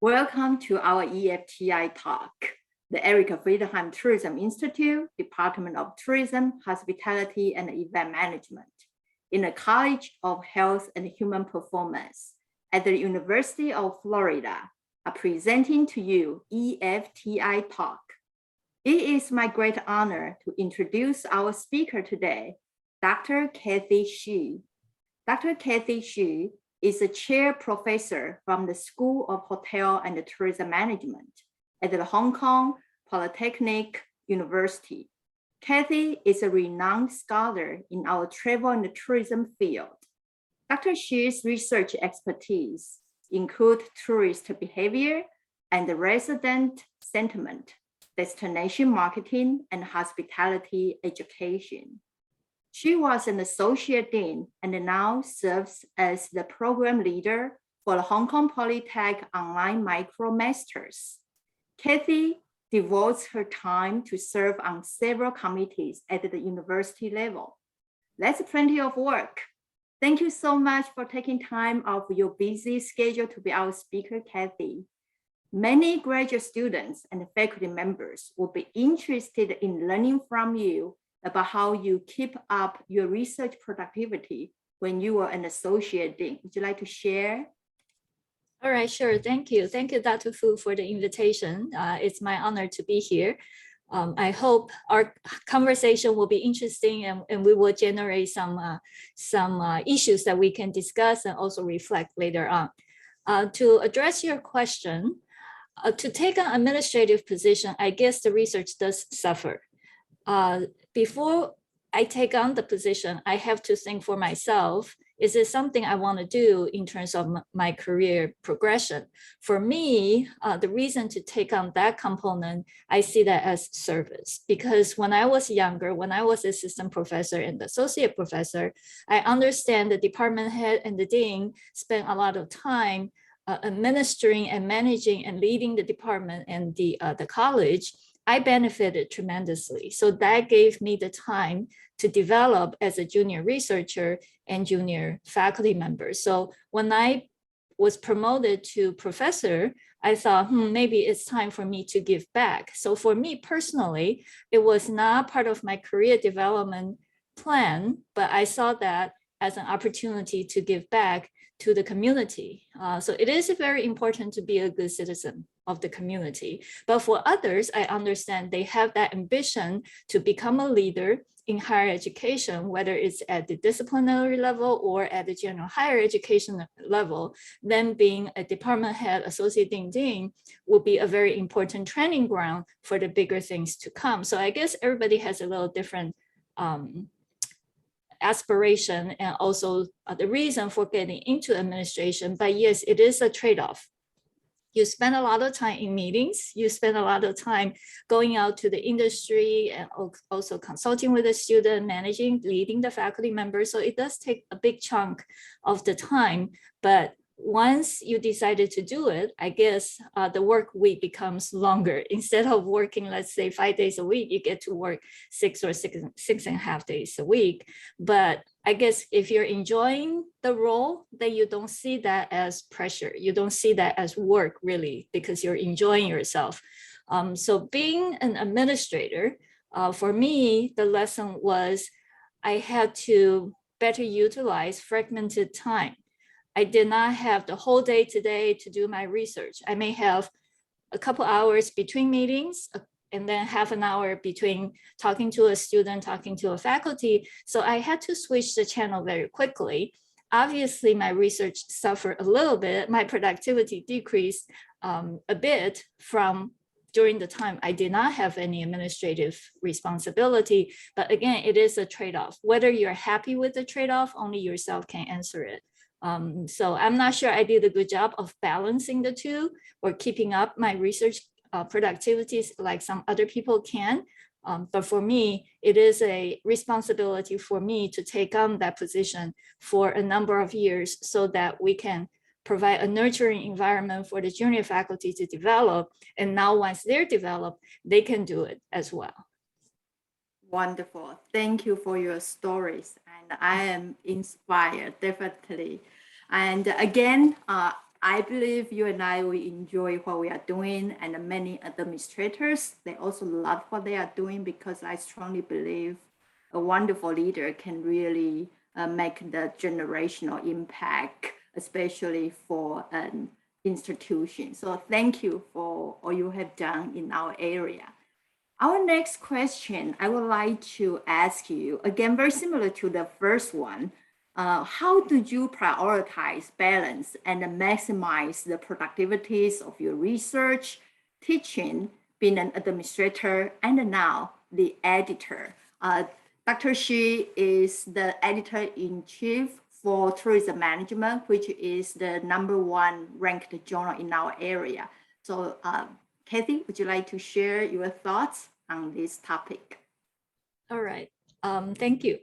Welcome to our EFTI talk. The Erica Friedheim Tourism Institute, Department of Tourism, Hospitality, and Event Management in the College of Health and Human Performance at the University of Florida are presenting to you EFTI talk. It is my great honor to introduce our speaker today, Dr. Kathy Xu. Dr. Kathy Xu is a chair professor from the School of Hotel and Tourism Management at the Hong Kong Polytechnic University. Kathy is a renowned scholar in our travel and tourism field. Dr. Xu's research expertise include tourist behavior and resident sentiment, destination marketing, and hospitality education. She was an associate dean and now serves as the program leader for the Hong Kong Polytech Online MicroMasters. Kathy devotes her time to serve on several committees at the university level. That's plenty of work. Thank you so much for taking time out of your busy schedule to be our speaker, Kathy. Many graduate students and faculty members will be interested in learning from you about how you keep up your research productivity when you are an associate dean. Would you like to share? All right, sure. Thank you. Thank you, Dr. Fu, for the invitation. It's my honor to be here. I hope our conversation will be interesting and we will generate some issues that we can discuss and also reflect later on. To address your question, to take an administrative position, I guess the research does suffer. Before I take on the position, I have to think for myself, is it something I want to do in terms of my career progression? For me, the reason to take on that component, I see that as service. Because when I was younger, when I was assistant professor and associate professor, I understand the department head and the dean spend a lot of time administering and managing and leading the department and the college. I benefited tremendously. So that gave me the time to develop as a junior researcher and junior faculty member. So when I was promoted to professor, I thought, maybe it's time for me to give back. So for me personally, it was not part of my career development plan, but I saw that as an opportunity to give back to the community. So it is very important to be a good citizen of the community. But for others, I understand they have that ambition to become a leader in higher education, whether it's at the disciplinary level or at the general higher education level, then being a department head, associate dean will be a very important training ground for the bigger things to come. So I guess everybody has a little different aspiration and also the reason for getting into administration. But yes, it is a trade-off. You spend a lot of time in meetings, you spend a lot of time going out to the industry and also consulting with the student, managing, leading the faculty members. So it does take a big chunk of the time, but once you decided to do it, I guess the work week becomes longer. Instead of working, let's say 5 days a week, you get to work six and a half days a week. But I guess if you're enjoying the role, then you don't see that as pressure. You don't see that as work really, because you're enjoying yourself. So being an administrator, for me, the lesson was I had to better utilize fragmented time. I did not have the whole day today to do my research. I may have a couple hours between meetings and then half an hour between talking to a student, talking to a faculty. So I had to switch the channel very quickly. Obviously, my research suffered a little bit. My productivity decreased a bit from during the time I did not have any administrative responsibility. But again, it is a trade-off. Whether you're happy with the trade-off, only yourself can answer it. So I'm not sure I did a good job of balancing the two or keeping up my research productivities like some other people can. But for me, it is a responsibility for me to take on that position for a number of years so that we can provide a nurturing environment for the junior faculty to develop. And now once they're developed, they can do it as well. Wonderful. Thank you for your stories. And I am inspired, definitely. And again, I believe you and I will enjoy what we are doing, and many administrators, they also love what they are doing, because I strongly believe a wonderful leader can really make the generational impact, especially for an institution. So thank you for all you have done in our area. Our next question, I would like to ask you, again, very similar to the first one, how do you prioritize, balance, and maximize the productivities of your research, teaching, being an administrator, and now the editor? Dr. Shi is the editor-in-chief for tourism management, which is the #1 ranked journal in our area. So Kathy, would you like to share your thoughts on this topic? All right, thank you.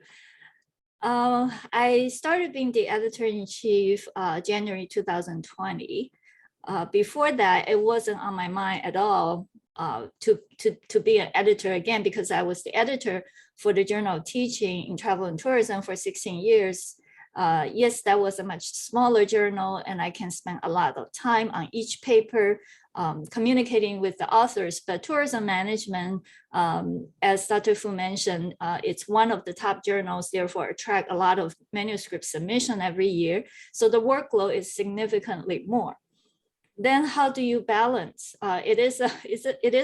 I started being the editor-in-chief January 2020. Before that, it wasn't on my mind at all to be an editor again, because I was the editor for the Journal of Teaching in Travel and Tourism for 16 years. Yes, that was a much smaller journal, and I can spend a lot of time on each paper, communicating with the authors. But tourism management, as Dr. Fu mentioned, it's one of the top journals, therefore attract a lot of manuscript submission every year. So the workload is significantly more. Then how do you balance? It is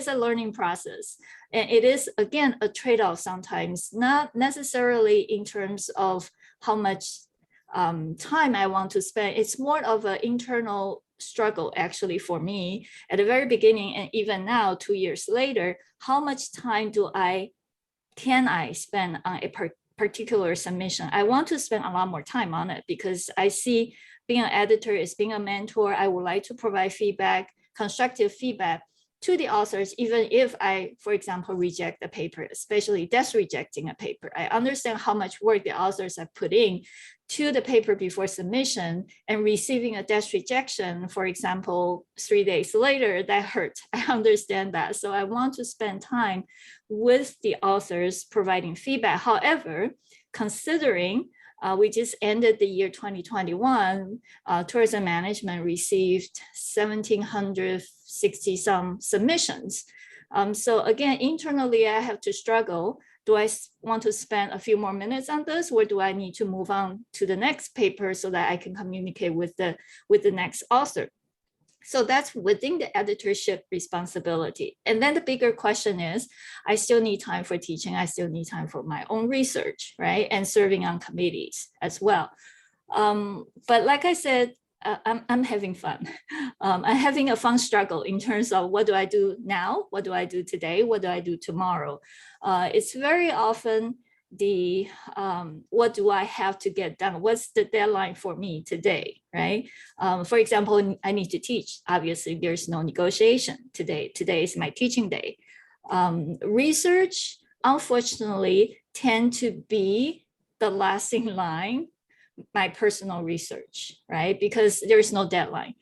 a learning process, and it is, again, a trade-off sometimes, not necessarily in terms of how much time I want to spend. It's more of an internal struggle, actually, for me at the very beginning, and even now, 2 years later. How much time can I spend on a particular submission? I want to spend a lot more time on it, because I see being an editor is being a mentor. I would like to provide feedback, constructive feedback to the authors, even if I, for example, reject the paper, especially desk rejecting a paper. I understand how much work the authors have put in to the paper before submission, and receiving a desk rejection, for example, 3 days later, that hurt. I understand that. So I want to spend time with the authors providing feedback. However, considering we just ended the year 2021, tourism management received 1,760 some submissions. So again, internally, I have to struggle. Do I want to spend a few more minutes on this, or do I need to move on to the next paper so that I can communicate with the next author? So that's within the editorship responsibility. And then the bigger question is, I still need time for teaching. I still need time for my own research, right? And serving on committees as well. But like I said, I'm having fun. I'm having a fun struggle in terms of, what do I do now? What do I do today? What do I do tomorrow? It's very often the what do I have to get done? What's the deadline for me today, right? For example, I need to teach. Obviously, there's no negotiation today. Today is my teaching day. Research, unfortunately, tend to be the last in line, my personal research, right? Because there's no deadline.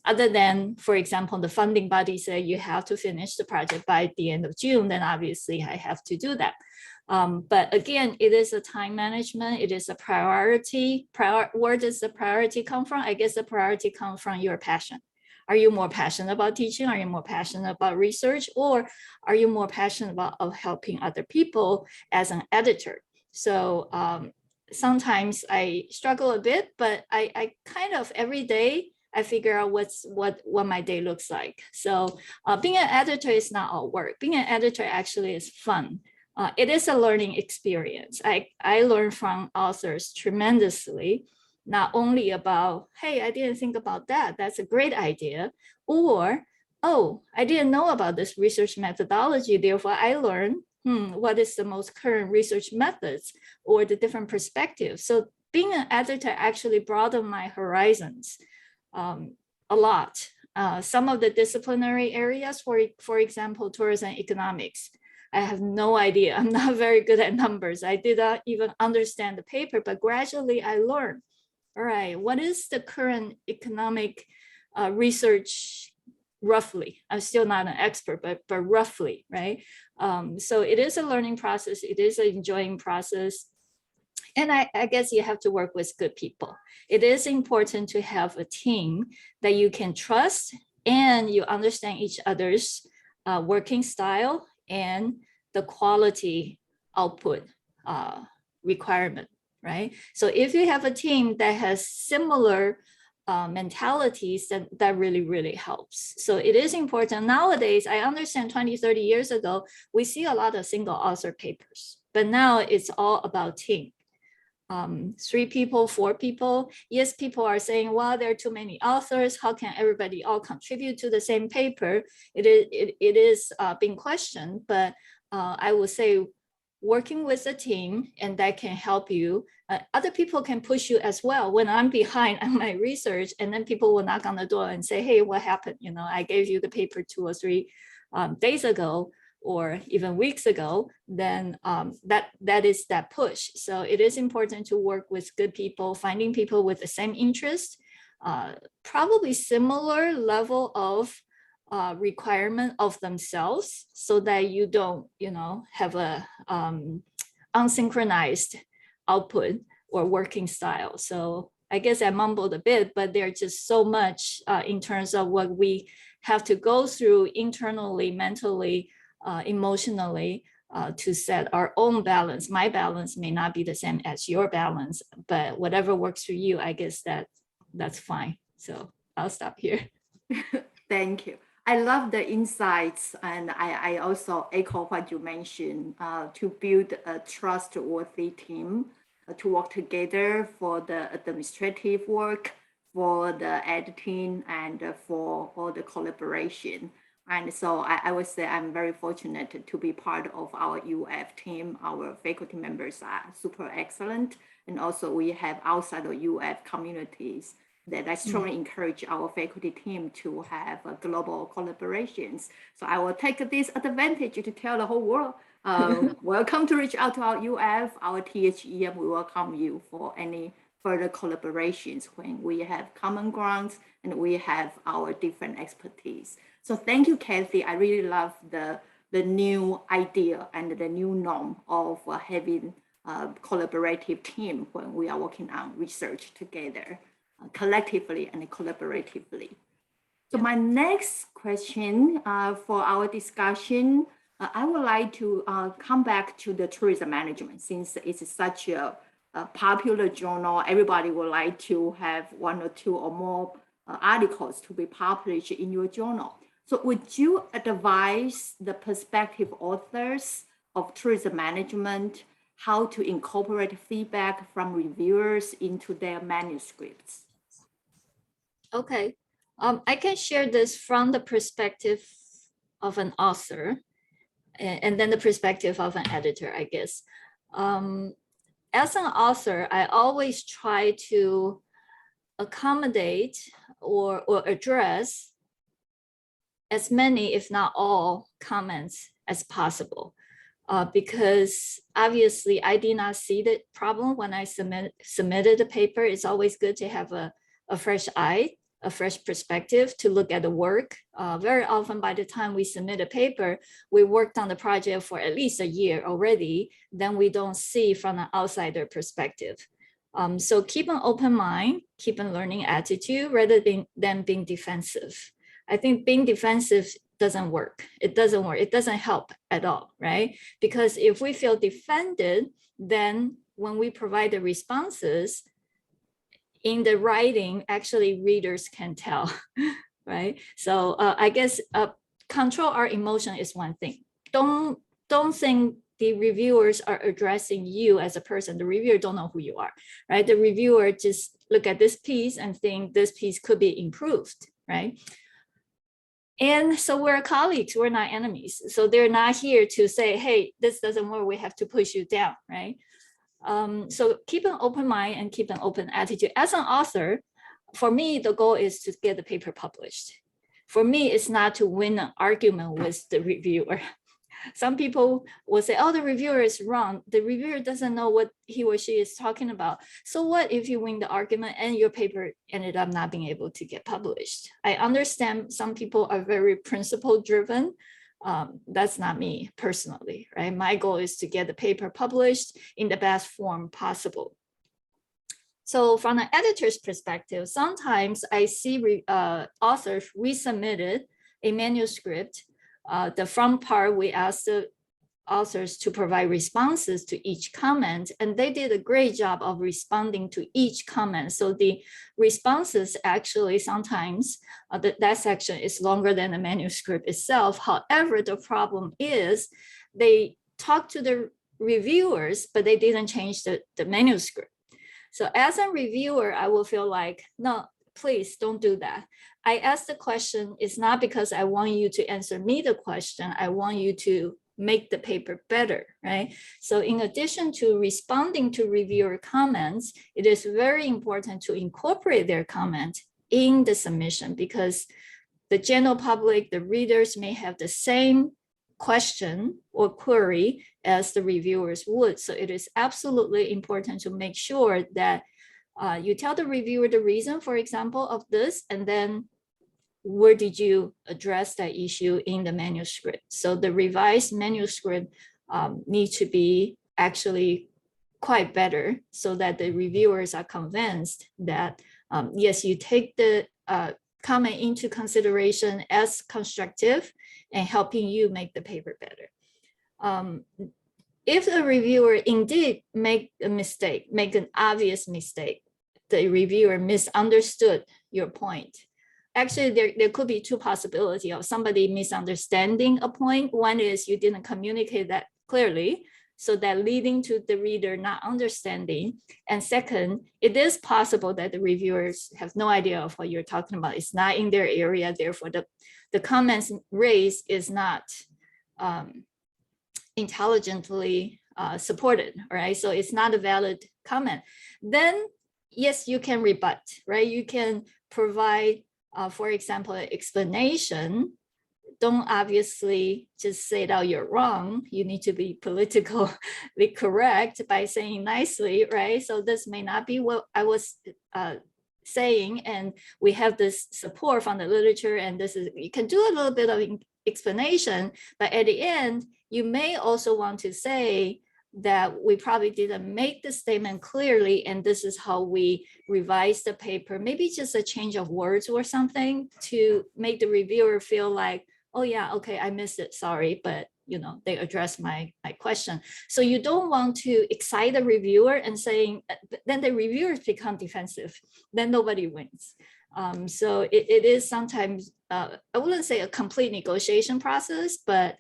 Other than, for example, the funding body say you have to finish the project by the end of June, then obviously I have to do that. But again, it is a time management. It is a priority. Where does the priority come from? I guess the priority comes from your passion. Are you more passionate about teaching? Are you more passionate about research? Or are you more passionate about helping other people as an editor? So sometimes I struggle a bit, but I kind of every day, I figure out what my day looks like. So being an editor is not all work. Being an editor actually is fun. It is a learning experience. I learn from authors tremendously, not only about, hey, I didn't think about that. That's a great idea. Or, oh, I didn't know about this research methodology. Therefore, I learned what is the most current research methods or the different perspectives. So being an editor actually broadened my horizons a lot. Some of the disciplinary areas, for example, tourism economics, I have no idea. I'm not very good at numbers. I did not even understand the paper, but gradually I learned, all right, what is the current economic research roughly? I'm still not an expert, but roughly, right? So it is a learning process. It is an enjoying process. And I guess you have to work with good people. It is important to have a team that you can trust and you understand each other's working style and the quality output requirement, right? So if you have a team that has similar mentalities, that really, really helps. So it is important. Nowadays, I understand 20, 30 years ago, we see a lot of single author papers, but now it's all about team. 3 people, 4 people. Yes, people are saying, well, there are too many authors. How can everybody all contribute to the same paper? It is being questioned, but I would say working with a team and that can help you. Other people can push you as well. When I'm behind on my research and then people will knock on the door and say, hey, what happened? You know, I gave you the paper 2 or 3 days ago, or even weeks ago, then that is that push. So it is important to work with good people, finding people with the same interest, probably similar level of requirement of themselves, so that you don't, have a unsynchronized output or working style. So I guess I mumbled a bit, but there's just so much in terms of what we have to go through internally, mentally, emotionally, to set our own balance. My balance may not be the same as your balance, but whatever works for you, I guess that's fine. So I'll stop here. Thank you. I love the insights, and I also echo what you mentioned, to build a trustworthy team, to work together for the administrative work, for the editing, and for all the collaboration. And so I would say I'm very fortunate to be part of our UF team. Our faculty members are super excellent. And also we have outside of UF communities that I strongly encourage our faculty team to have global collaborations. So I will take this advantage to tell the whole world, welcome to reach out to our UF, our THEM, we welcome you for any further collaborations when we have common grounds and we have our different expertise. So thank you, Kathy. I really love the new idea and the new norm of having a collaborative team when we are working on research together, collectively and collaboratively. So my next question for our discussion, I would like to come back to the tourism management, since it's such a popular journal. Everybody would like to have 1 or 2 or more articles to be published in your journal. So would you advise the prospective authors of tourism management how to incorporate feedback from reviewers into their manuscripts? Okay, I can share this from the perspective of an author and then the perspective of an editor, I guess. As an author, I always try to accommodate or address as many, if not all, comments as possible. Because obviously I did not see the problem when I submitted the paper. It's always good to have a fresh eye, a fresh perspective to look at the work. Very often by the time we submit a paper, we worked on the project for at least a year already, then we don't see from an outsider perspective. So keep an open mind, keep a learning attitude rather than being defensive. I think being defensive doesn't work. It doesn't work. It doesn't help at all, right? Because if we feel defended, then when we provide the responses in the writing, actually readers can tell, right? So I guess control our emotion is one thing. Don't think the reviewers are addressing you as a person. The reviewer don't know who you are, right? The reviewer just look at this piece and think this piece could be improved, right? And so we're colleagues, we're not enemies. So they're not here to say, hey, this doesn't work, we have to push you down, right? So keep an open mind and keep an open attitude. As an author, for me, the goal is to get the paper published. For me, it's not to win an argument with the reviewer. Some people will say, oh, the reviewer is wrong. The reviewer doesn't know what he or she is talking about. So what if you win the argument and your paper ended up not being able to get published? I understand some people are very principle driven. That's not me personally, right? My goal is to get the paper published in the best form possible. So from an editor's perspective, sometimes I see authors resubmitted a manuscript. The front part, we asked the authors to provide responses to each comment, and they did a great job of responding to each comment. So the responses actually sometimes, that section is longer than the manuscript itself. However, the problem is they talked to the reviewers, but they didn't change the manuscript. So as a reviewer, I will feel like, no, please don't do that. I ask the question, it's not because I want you to answer me the question, I want you to make the paper better, right? So in addition to responding to reviewer comments, it is very important to incorporate their comment in the submission, because the general public, the readers may have the same question or query as the reviewers would. So it is absolutely important to make sure that you tell the reviewer the reason, for example, of this, and then where did you address that issue in the manuscript? So the revised manuscript needs to be actually quite better, so that the reviewers are convinced that, yes, you take the comment into consideration as constructive and helping you make the paper better. If the reviewer indeed make a mistake, make an obvious mistake, the reviewer misunderstood your point. Actually, there could be two possibilities of somebody misunderstanding a point. One is you didn't communicate that clearly, so that leading to the reader not understanding. And second, it is possible that the reviewers have no idea of what you're talking about. It's not in their area, therefore the comments raised is not intelligently supported, right? So it's not a valid comment. Then, yes, you can rebut, right? You can provide, for example, an explanation. Don't obviously just say that you're wrong. You need to be politically correct by saying nicely, right? So this may not be what I was saying, and we have this support from the literature, and this is, you can do a little bit of explanation, but at the end, you may also want to say that we probably didn't make the statement clearly, and this is how we revise the paper. Maybe just a change of words or something to make the reviewer feel like, oh yeah, okay, I missed it, sorry, but you know, they addressed my question. So you don't want to excite the reviewer and saying, then the reviewers become defensive, then nobody wins. So it is sometimes, I wouldn't say a complete negotiation process, but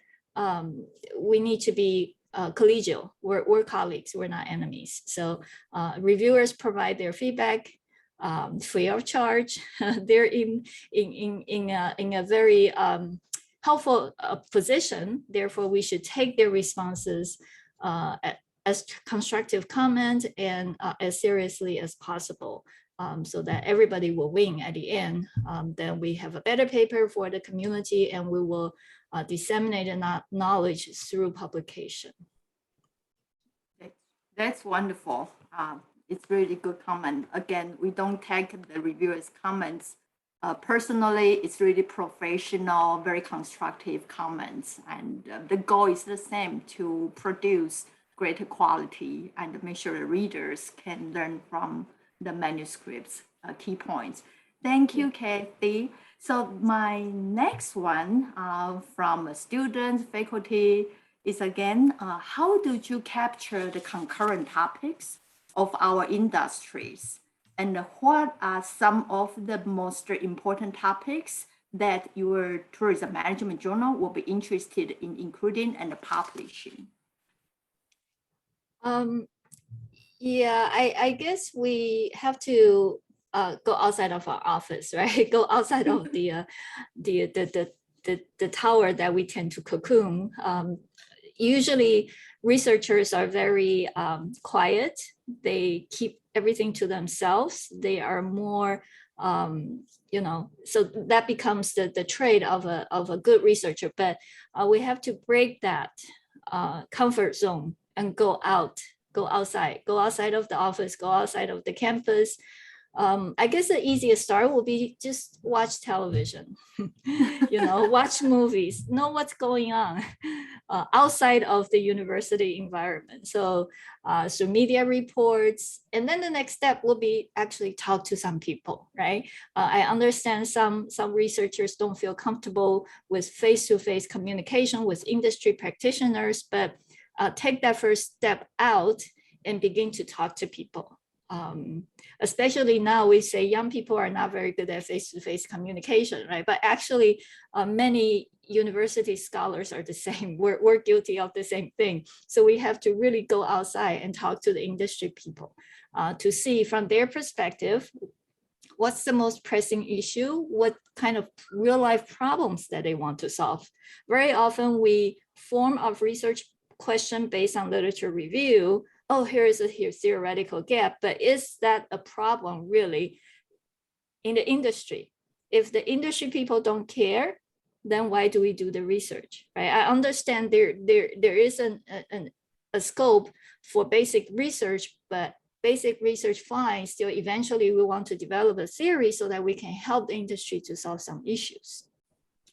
we need to be collegial. We're colleagues, we're not enemies. So reviewers provide their feedback free of charge. They're in a very helpful position. Therefore, we should take their responses as constructive comment and as seriously as possible, so that everybody will win at the end. Then we have a better paper for the community, and we will disseminate the knowledge through publication. That's wonderful. It's really good comment. Again, we don't take the reviewers' comments personally. It's really professional, very constructive comments. And the goal is the same, to produce greater quality and make sure the readers can learn from the manuscript's key points. Thank you, Kathy. So my next one from students, faculty, is again, how do you capture the concurrent topics of our industries? And what are some of the most important topics that your tourism management journal will be interested in including and publishing? Yeah, I guess we have to go outside of our office, right? Go outside of the tower that we tend to cocoon. Usually researchers are very quiet. They keep everything to themselves. They are more, you know, so that becomes the trait of a good researcher. But we have to break that comfort zone and go outside of the office, go outside of the campus, I guess the easiest start will be just watch television, watch movies, know what's going on outside of the university environment. So media reports, and then the next step will be actually talk to some people, right? I understand some researchers don't feel comfortable with face-to-face communication with industry practitioners, but take that first step out and begin to talk to people. Especially now, we say young people are not very good at face-to-face communication, right? But actually, many university scholars are the same. We're guilty of the same thing. So we have to really go outside and talk to the industry people to see from their perspective, what's the most pressing issue, what kind of real life problems that they want to solve. Very often we form our research question based on literature review. Oh, here's a theoretical gap, but is that a problem really in the industry? If the industry people don't care, then why do we do the research, right? I understand there is a scope for basic research, but basic research fine, still eventually we want to develop a theory so that we can help the industry to solve some issues.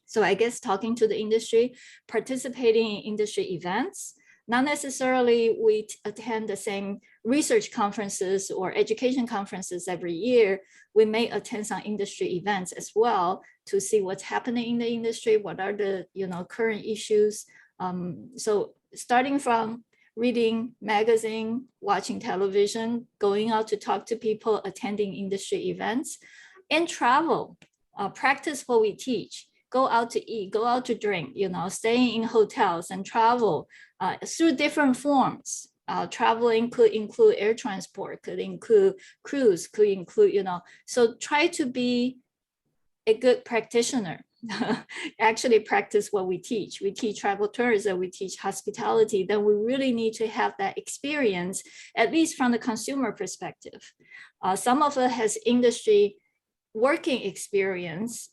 So I guess talking to the industry, participating in industry events, not necessarily we attend the same research conferences or education conferences every year. We may attend some industry events as well to see what's happening in the industry, what are the current issues. So starting from reading magazine, watching television, going out to talk to people, attending industry events, and travel, practice what we teach. Go out to eat, go out to drink, staying in hotels and travel through different forms. Traveling could include air transport, could include cruise, could include, so try to be a good practitioner. Actually practice what we teach. We teach travel tourism, we teach hospitality, then we really need to have that experience, at least from the consumer perspective. Some of it has industry working experience.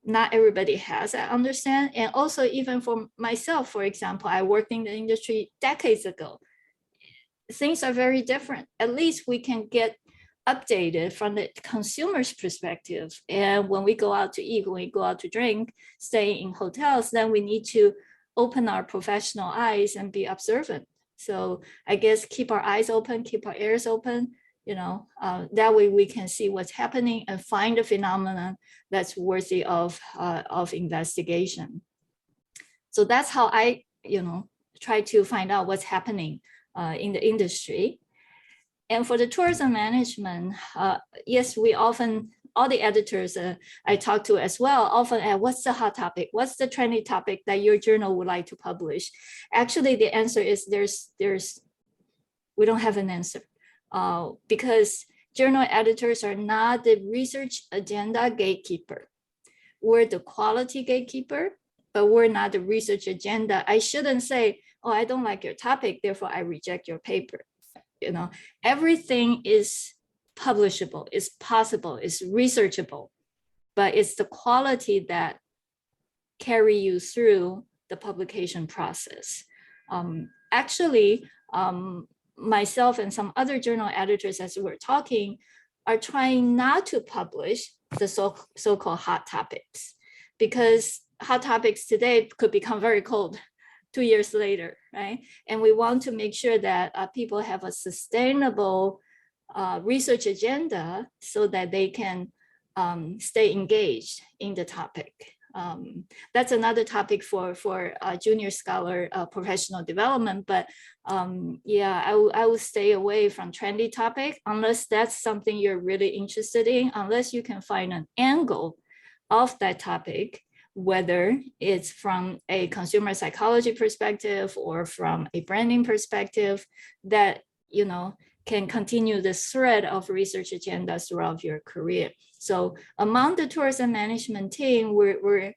Not everybody has, I understand. And also even for myself, for example, I worked in the industry decades ago. Things are very different. At least we can get updated from the consumer's perspective. And when we go out to eat, when we go out to drink, stay in hotels, then we need to open our professional eyes and be observant. So I guess keep our eyes open, keep our ears open, that way we can see what's happening and find a phenomenon that's worthy of investigation. So that's how I, try to find out what's happening in the industry. And for the tourism management, yes, we often, all the editors I talk to as well, often ask, what's the hot topic? What's the trendy topic that your journal would like to publish? Actually, the answer is we don't have an answer. Because journal editors are not the research agenda gatekeeper. We're the quality gatekeeper, but we're not the research agenda. I shouldn't say, oh, I don't like your topic, therefore I reject your paper. Everything is publishable, is possible, is researchable, but it's the quality that carry you through the publication process. Actually, myself and some other journal editors, as we're talking, are trying not to publish the so-called hot topics, because hot topics today could become very cold 2 years later, right? And we want to make sure that people have a sustainable research agenda so that they can stay engaged in the topic. That's another topic for junior scholar professional development, but yeah, I would stay away from trendy topic unless that's something you're really interested in, unless you can find an angle of that topic, whether it's from a consumer psychology perspective or from a branding perspective that, can continue the thread of research agendas throughout your career. So among the tourism management team, we're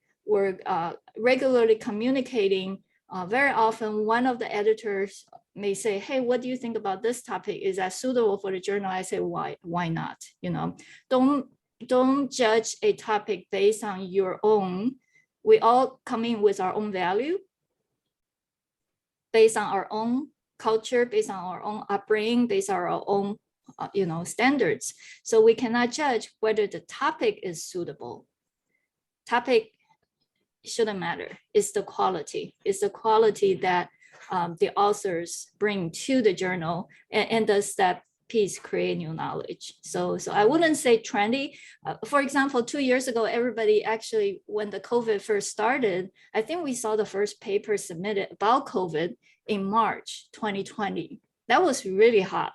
regularly communicating. Very often, one of the editors may say, hey, what do you think about this topic? Is that suitable for the journal? I say, why not? Don't judge a topic based on your own. We all come in with our own value, based on our own culture, based on our own upbringing, based on our own standards. So we cannot judge whether the topic is suitable. Topic shouldn't matter. It's the quality. It's the quality that the authors bring to the journal, and does that piece create new knowledge? So I wouldn't say trendy. For example, 2 years ago, everybody actually, when the COVID first started, I think we saw the first paper submitted about COVID in March 2020. That was really hot,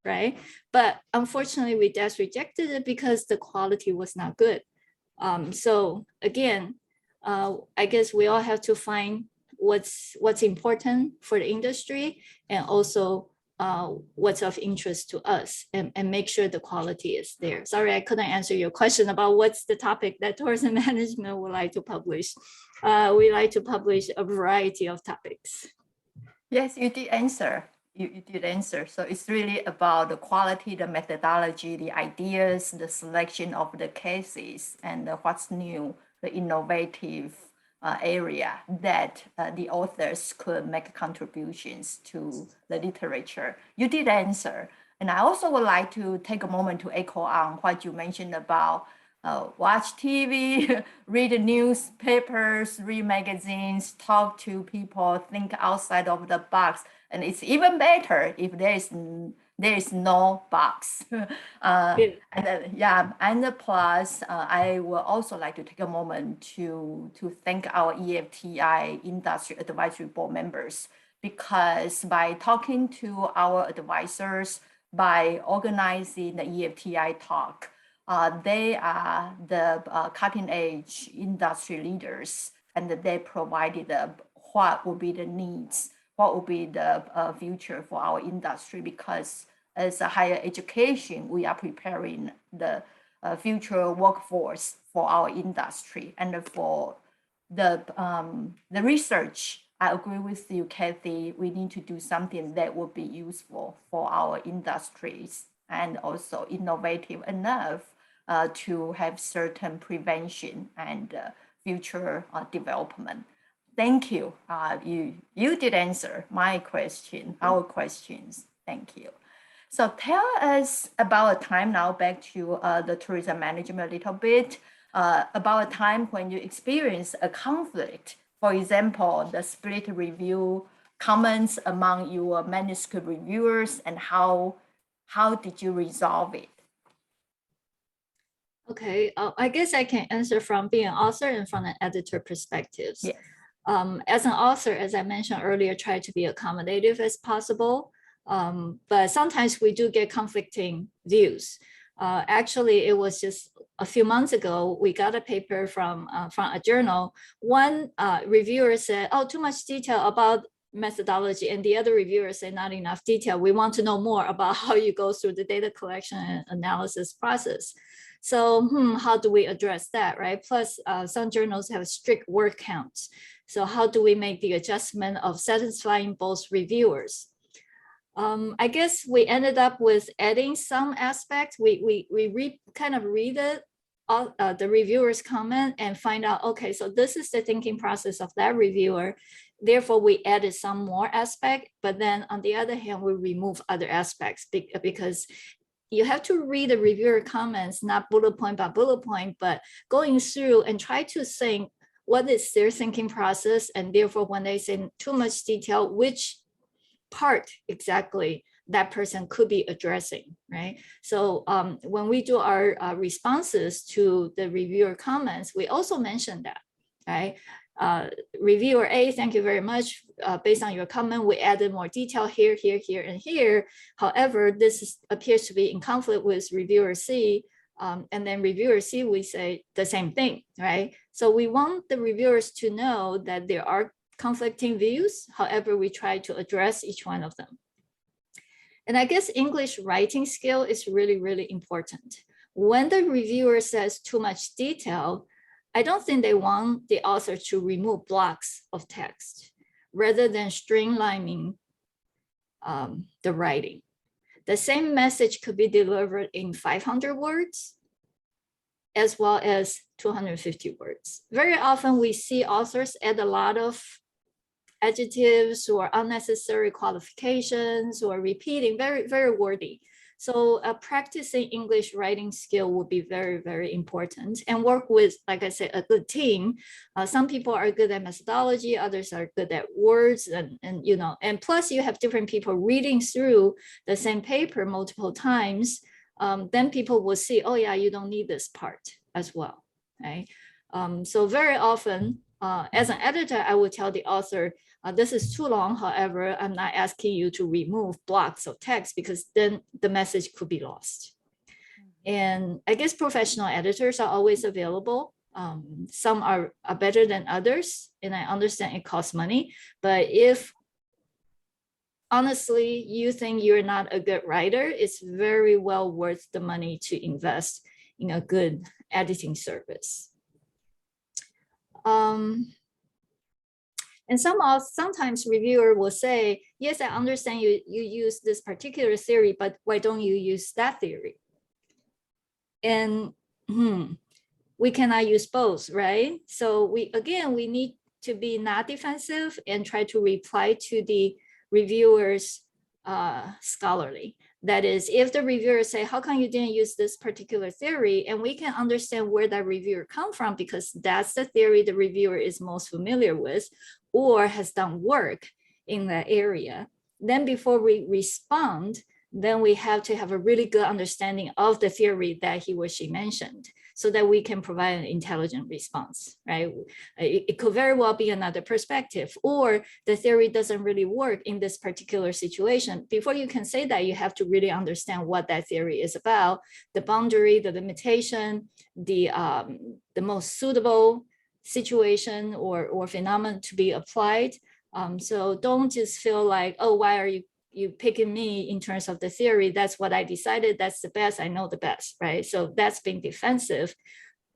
right? But unfortunately, we just rejected it because the quality was not good. So again, I guess we all have to find what's important for the industry, and also what's of interest to us, and make sure the quality is there. Sorry, I couldn't answer your question about what's the topic that tourism management would like to publish. We like to publish a variety of topics. Yes, you did answer. You did answer. So it's really about the quality, the methodology, the ideas, the selection of the cases, and what's new, the innovative area that the authors could make contributions to the literature. You did answer. And I also would like to take a moment to echo on what you mentioned about watch TV, read newspapers, read magazines, talk to people, think outside of the box. And it's even better if there is no box. And plus, I will also like to take a moment to thank our EFTI Industry Advisory Board members, because by talking to our advisors, by organizing the EFTI talk, they are the cutting edge industry leaders, and they provided what will be the needs, what will be the future for our industry, because as a higher education, we are preparing the future workforce for our industry. And for the research, I agree with you, Kathy, we need to do something that will be useful for our industries, and also innovative enough to have certain prevention and future development. Thank you. You did answer my question, our questions. Thank you. So tell us about a time now, back to the tourism management a little bit, about a time when you experienced a conflict. For example, the split review comments among your manuscript reviewers, and how did you resolve it? Okay, I guess I can answer from being an author and from an editor perspective. Yes. As an author, as I mentioned earlier, try to be accommodative as possible. But sometimes we do get conflicting views. Actually, it was just a few months ago, we got a paper from a journal. One reviewer said, oh, too much detail about methodology, and the other reviewer said not enough detail. We want to know more about how you go through the data collection and analysis process. So how do we address that, right? Plus, some journals have strict word counts. So how do we make the adjustment of satisfying both reviewers? I guess we ended up with adding some aspects. We kind of read it, the reviewer's comment, and find out, okay, so this is the thinking process of that reviewer. Therefore, we added some more aspect, but then on the other hand, we remove other aspects because you have to read the reviewer comments, not bullet point by bullet point, but going through and try to think what is their thinking process, and therefore when they say too much detail, which part exactly that person could be addressing, right? So when we do our responses to the reviewer comments, we also mention that, right? Reviewer A, thank you very much. Based on your comment, we added more detail here, here, here, and here. However, this appears to be in conflict with reviewer C. And then reviewer C, we say the same thing, right? So we want the reviewers to know that there are conflicting views. However, we try to address each one of them. And I guess English writing skill is really, really important. When the reviewer says too much detail, I don't think they want the author to remove blocks of text rather than streamlining the writing. The same message could be delivered in 500 words as well as 250 words. Very often we see authors add a lot of adjectives or unnecessary qualifications or repeating, very, very wordy. So practicing English writing skill will be very, very important, and work with, like I said, a good team. Some people are good at methodology, others are good at words, and you know, and plus you have different people reading through the same paper multiple times. Then people will see, oh yeah, you don't need this part as well, right? So very often, as an editor, I would tell the author, this is too long. However, I'm not asking you to remove blocks of text because then the message could be lost. And I guess professional editors are always available. Some are better than others, and I understand it costs money. But if honestly you think you're not a good writer, it's very well worth the money to invest in a good editing service. And sometimes reviewer will say, yes, I understand you use this particular theory, but why don't you use that theory? And we cannot use both, right? So we need to be not defensive and try to reply to the reviewers scholarly. That is, if the reviewer say, how come you didn't use this particular theory? And we can understand where that reviewer come from, because that's the theory the reviewer is most familiar with or has done work in that area. Then before we respond, then we have to have a really good understanding of the theory that he or she mentioned, so that we can provide an intelligent response, right? It could very well be another perspective, or the theory doesn't really work in this particular situation. Before you can say that, you have to really understand what that theory is about, the boundary, the limitation, the most suitable situation or phenomenon to be applied. So don't just feel like, oh, why are you picking me in terms of the theory? That's what I decided, that's the best, I know the best, right? So that's being defensive.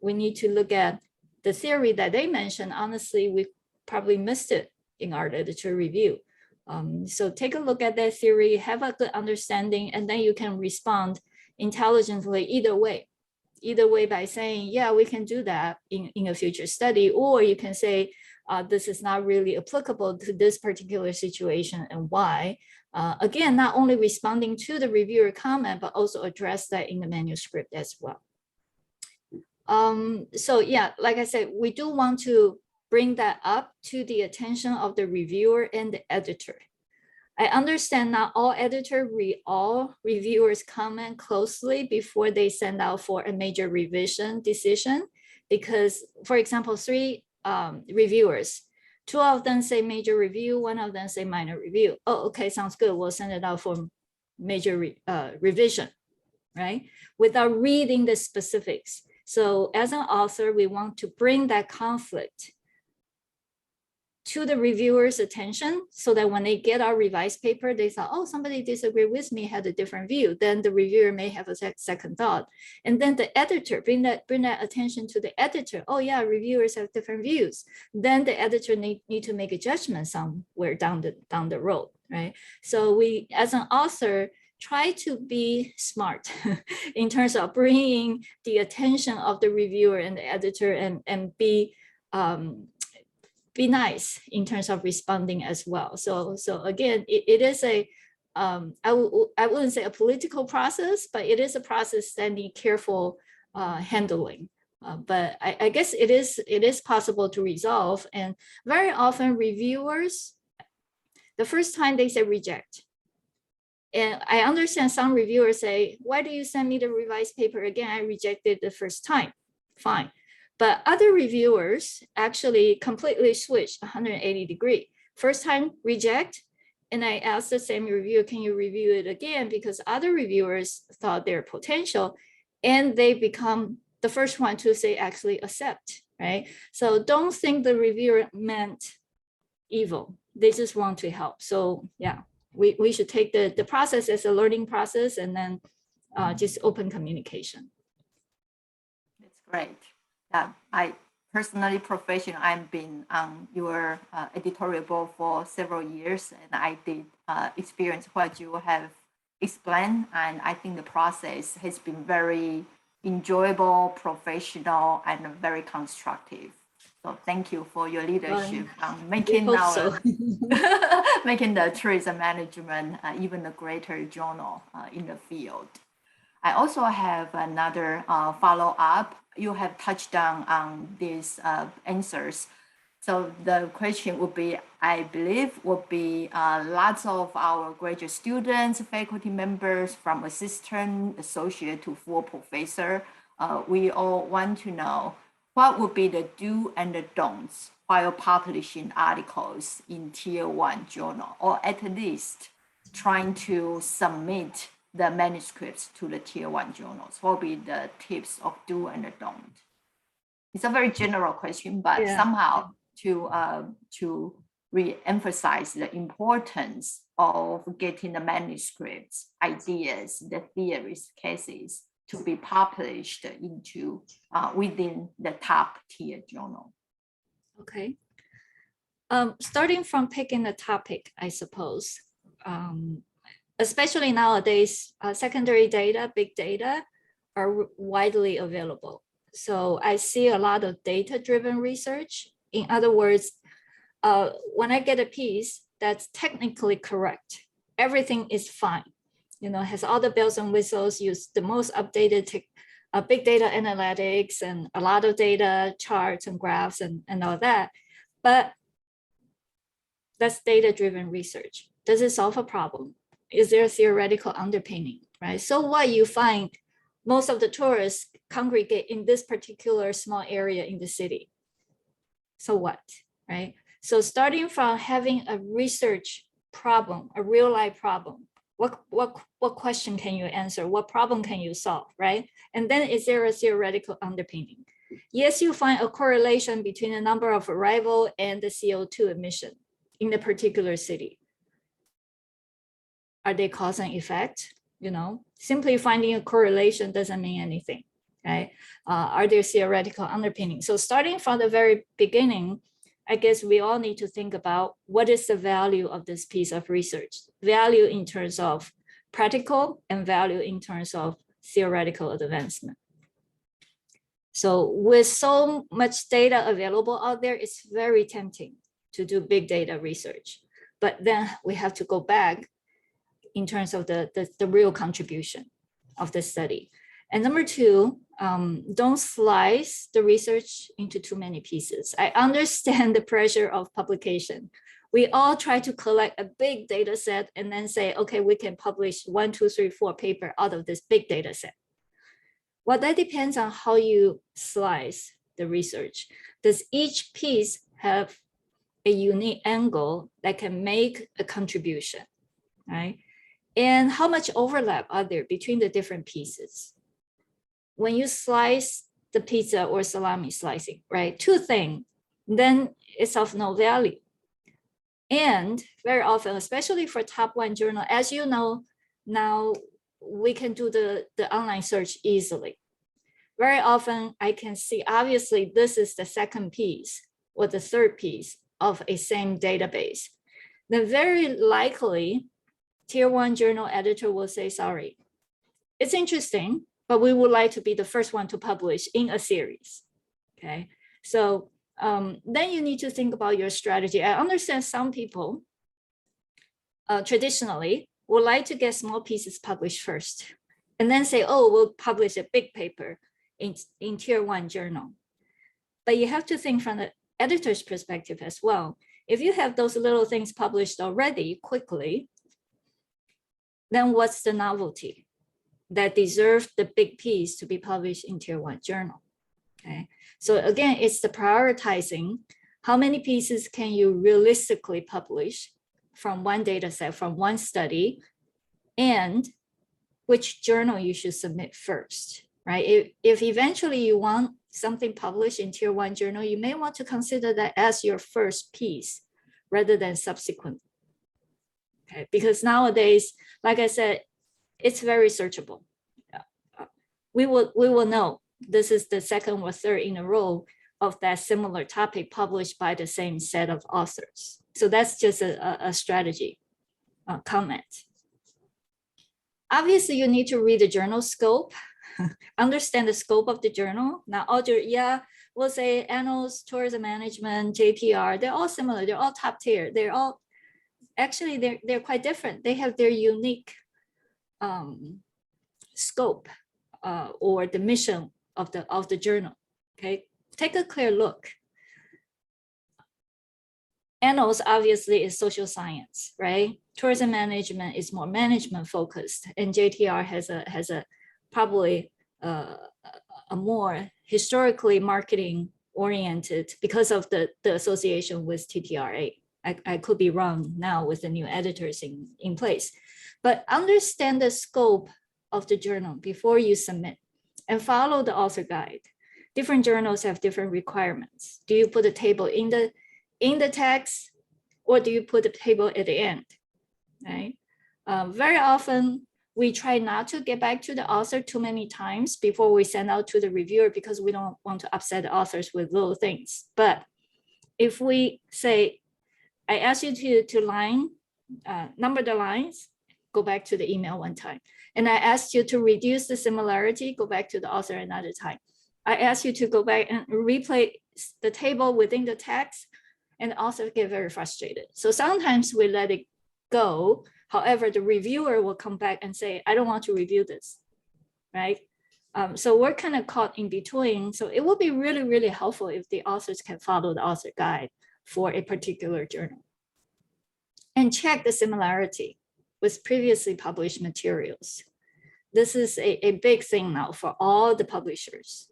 We need to look at the theory that they mentioned. Honestly, we probably missed it in our literature review. So take a look at that theory, have a good understanding, and then you can respond intelligently either way by saying, yeah, we can do that in a future study, or you can say, this is not really applicable to this particular situation and why. Again, not only responding to the reviewer comment, but also address that in the manuscript as well. So yeah, like I said, we do want to bring that up to the attention of the reviewer and the editor. I understand not all editors read all reviewers' comment closely before they send out for a major revision decision, because, for example, 3 reviewers, 2 of them say major review, 1 of them say minor review. Oh, okay, sounds good. We'll send it out for major revision, right? Without reading the specifics. So as an author, we want to bring that conflict to the reviewer's attention, so that when they get our revised paper, they thought, oh, somebody disagreed with me, had a different view. Then the reviewer may have a second thought. And then the editor, bring that attention to the editor. Oh yeah, reviewers have different views. Then the editor need to make a judgment somewhere down the road, right? So we, as an author, try to be smart in terms of bringing the attention of the reviewer and the editor, and be nice in terms of responding as well. So again, it is a, I wouldn't say a political process, but it is a process that needs careful handling. But I guess it is possible to resolve. And very often reviewers, the first time they say reject. And I understand some reviewers say, why do you send me the revised paper again? I rejected the first time. Fine. But other reviewers actually completely switched 180 degrees. First time, reject. And I asked the same reviewer, can you review it again? Because other reviewers thought their potential, and they become the first one to say actually accept, right? So don't think the reviewer meant evil. They just want to help. So yeah, we should take the process as a learning process, and then just open communication. That's great. I personally, professionally, I've been on your editorial board for several years, and I did experience what you have explained, and I think the process has been very enjoyable, professional, and very constructive. So thank you for your leadership on We making hope our so. making the tourism management even a greater journal in the field. I also have another follow-up. You have touched on these answers. So the question would be, I believe, would be lots of our graduate students, faculty members, from assistant, associate to full professor. We all want to know what would be the do and the don'ts while publishing articles in Tier 1 journal, or at least trying to submit the manuscripts to the Tier 1 journals. What will be the tips of do and the don't? It's a very general question, but somehow to re-emphasize the importance of getting the manuscripts, ideas, the theories, cases to be published into within the top tier journal. Okay. Starting from picking the topic, I suppose, especially nowadays, secondary data, big data are widely available. So I see a lot of data-driven research. In other words, when I get a piece that's technically correct, everything is fine, has all the bells and whistles, use the most updated big data analytics and a lot of data, charts and graphs and all that. But that's data-driven research. Does it solve a problem? Is there a theoretical underpinning, right? So what you find, most of the tourists congregate in this particular small area in the city. So what, right? So starting from having a research problem, a real life problem, what question can you answer? What problem can you solve, right? And then is there a theoretical underpinning? Yes, you find a correlation between the number of arrival and the CO2 emission in the particular city. Are they cause and effect? Simply finding a correlation doesn't mean anything, right? Are there theoretical underpinnings? So starting from the very beginning, I guess we all need to think about what is the value of this piece of research, value in terms of practical and value in terms of theoretical advancement. So with so much data available out there, it's very tempting to do big data research. But then we have to go back in terms of the real contribution of the study. And number two, don't slice the research into too many pieces. I understand the pressure of publication. We all try to collect a big data set and then say, okay, we can publish 1, 2, 3, 4 paper out of this big data set. Well, that depends on how you slice the research. Does each piece have a unique angle that can make a contribution, right? And how much overlap are there between the different pieces? When you slice the pizza or salami slicing, right? Two things, then it's of no value. And very often, especially for top 1 journal, as you know, now we can do the online search easily. Very often I can see, obviously, this is the second piece or the third piece of a same database. Then very likely, Tier 1 journal editor will say, sorry, it's interesting, but we would like to be the first one to publish in a series, okay? So then you need to think about your strategy. I understand some people traditionally would like to get small pieces published first and then say, oh, we'll publish a big paper in Tier 1 journal. But you have to think from the editor's perspective as well. If you have those little things published already quickly, then what's the novelty that deserves the big piece to be published in Tier 1 journal? Okay, so again, it's the prioritizing. How many pieces can you realistically publish from one data set, from one study, and which journal you should submit first, right? If eventually you want something published in Tier 1 journal, you may want to consider that as your first piece rather than subsequent. Okay, because nowadays, like I said, it's very searchable. We will know this is the second or third in a row of that similar topic published by the same set of authors. So that's just a strategy comment. Obviously, you need to read the journal scope, understand the scope of the journal. Now, yeah, we'll say annals, tourism management, JTR, they're all similar. They're all top tier. They're all, actually, they're quite different. They have their unique scope or the mission of the journal. Okay, take a clear look. Annals obviously is social science, right? Tourism management is more management focused, and JTR has a probably a more historically marketing oriented because of the association with TTRA. I could be wrong now with the new editors in place, but understand the scope of the journal before you submit and follow the author guide. Different journals have different requirements. Do you put a table in the text, or do you put the table at the end, right? Very often, we try not to get back to the author too many times before we send out to the reviewer because we don't want to upset the authors with little things. But if we say, I ask you to number the lines, go back to the email one time. And I asked you to reduce the similarity, go back to the author another time. I asked you to go back and replay the table within the text, and the author get very frustrated. So sometimes we let it go. However, the reviewer will come back and say, I don't want to review this, right? So we're kind of caught in between. So it would be really, really helpful if the authors can follow the author guide for a particular journal. And check the similarity with previously published materials. This is a big thing now for all the publishers.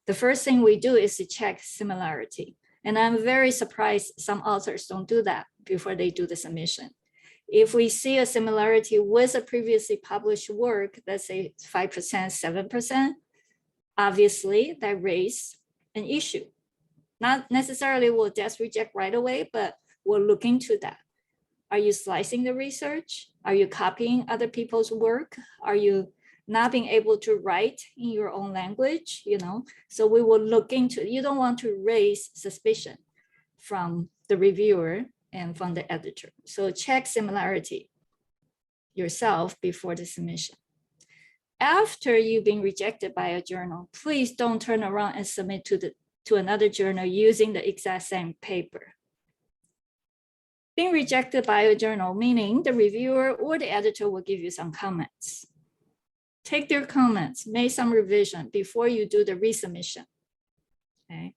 The first thing we do is to check similarity. And I'm very surprised some authors don't do that before they do the submission. If we see a similarity with a previously published work, let's say 5%, 7%, obviously that raises an issue. Not necessarily we'll just reject right away, but we'll look into that. Are you slicing the research? Are you copying other people's work? Are you not being able to write in your own language? So we will look into it. You don't want to raise suspicion from the reviewer and from the editor. So check similarity yourself before the submission. After you've been rejected by a journal, please don't turn around and submit to another journal using the exact same paper. Being rejected by a journal, meaning the reviewer or the editor will give you some comments. Take their comments, make some revision before you do the resubmission. Okay,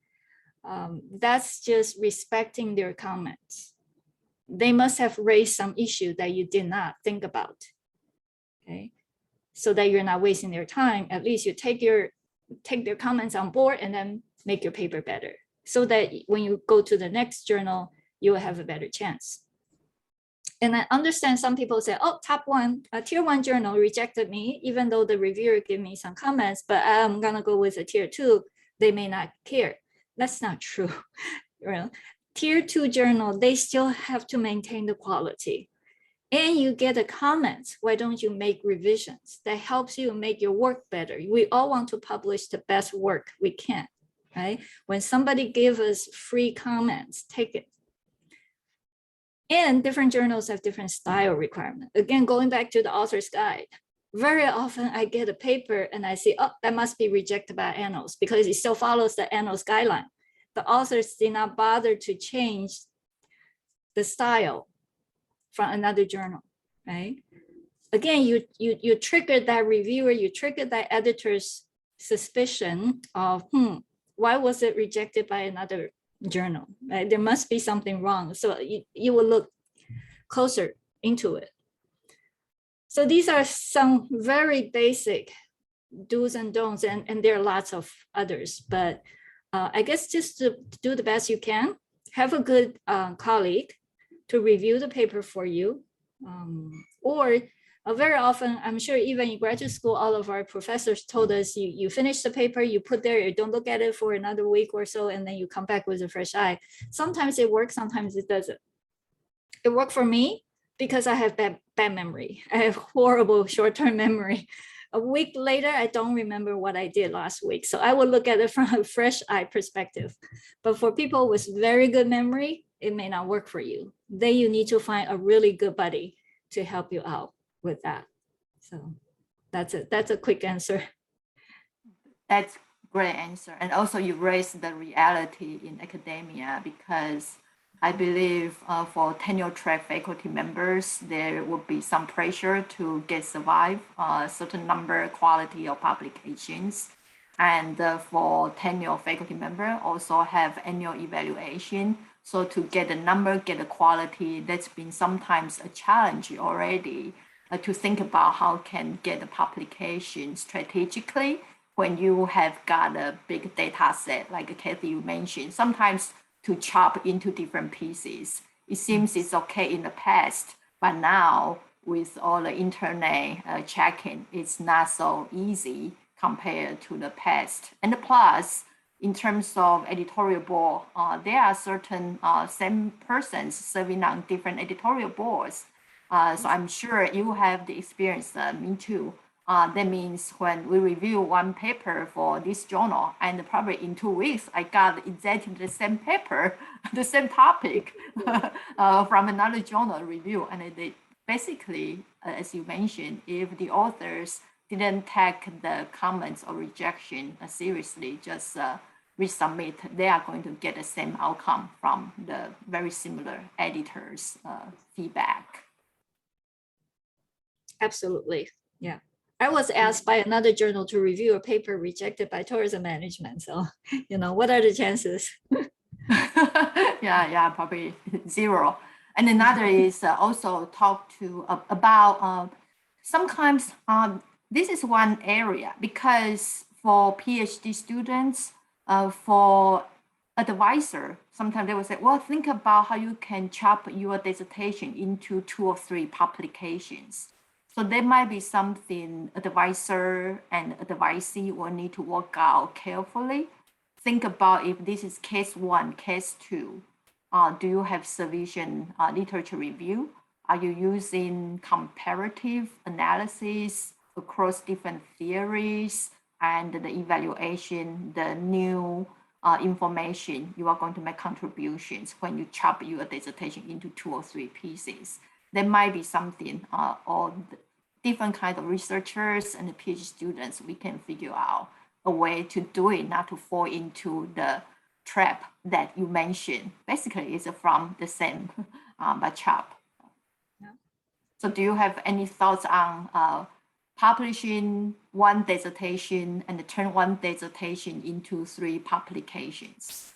that's just respecting their comments. They must have raised some issue that you did not think about. Okay, so that you're not wasting their time. At least you take their comments on board and then make your paper better, so that when you go to the next journal, you will have a better chance. And I understand some people say, oh, tier one journal rejected me, even though the reviewer gave me some comments, but I'm gonna go with a tier two, they may not care. That's not true. Tier two journal, they still have to maintain the quality. And you get the comments, why don't you make revisions? That helps you make your work better. We all want to publish the best work we can, right? When somebody gives us free comments, take it. And different journals have different style requirements. Again, going back to the author's guide, very often I get a paper and I say, oh, that must be rejected by Annals because it still follows the Annals guideline. The authors did not bother to change the style from another journal, right? Again, you triggered that reviewer, you triggered that editor's suspicion of, why was it rejected by another journal, right? There must be something wrong. So you will look closer into it. So these are some very basic do's and don'ts, and there are lots of others, but I guess just to do the best you can, have a good colleague to review the paper for you, or very often, I'm sure even in graduate school, all of our professors told us, you finish the paper, you put there, you don't look at it for another week or so, and then you come back with a fresh eye. Sometimes it works, sometimes it doesn't. It worked for me because I have bad memory. I have horrible short-term memory. A week later, I don't remember what I did last week. So I will look at it from a fresh eye perspective. But for people with very good memory, it may not work for you. Then you need to find a really good buddy to help you out with that. So that's it. That's a quick answer. That's Great answer. And also you raised the reality in academia, because I believe for tenure track faculty members, there will be some pressure to survive a certain number, quality of publications. And for tenure faculty member, also have annual evaluation. So to get the number, get the quality, that's been sometimes a challenge already, to think about how can get the publication strategically when you have got a big data set, like Kathy, you mentioned, sometimes to chop into different pieces. It seems it's okay in the past, but now with all the internet checking, it's not so easy compared to the past. And plus, in terms of editorial board, there are certain same persons serving on different editorial boards. So I'm sure you have the experience, me too. That means when we review one paper for this journal, and probably in 2 weeks, I got exactly the same paper, the same topic from another journal review. And they basically, as you mentioned, if the authors didn't take the comments or rejection seriously, just resubmit, they are going to get the same outcome from the very similar editors' feedback. Absolutely, yeah. I was asked by another journal to review a paper rejected by tourism management. So, what are the chances? yeah, probably 0. And another is also talk to about sometimes this is one area, because for PhD students, for advisor, sometimes they will say, well, think about how you can chop your dissertation into 2 or 3 publications. So there might be something advisor and advisee will need to work out carefully. Think about if this is case 1, case 2. Do you have sufficient literature review? Are you using comparative analysis across different theories and the evaluation, the new information you are going to make contributions when you chop your dissertation into 2 or 3 pieces? There might be something or different kind of researchers and PhD students, we can figure out a way to do it, not to fall into the trap that you mentioned. Basically, it's from the same but chop. Yeah. So do you have any thoughts on publishing one dissertation and turn one dissertation into 3 publications?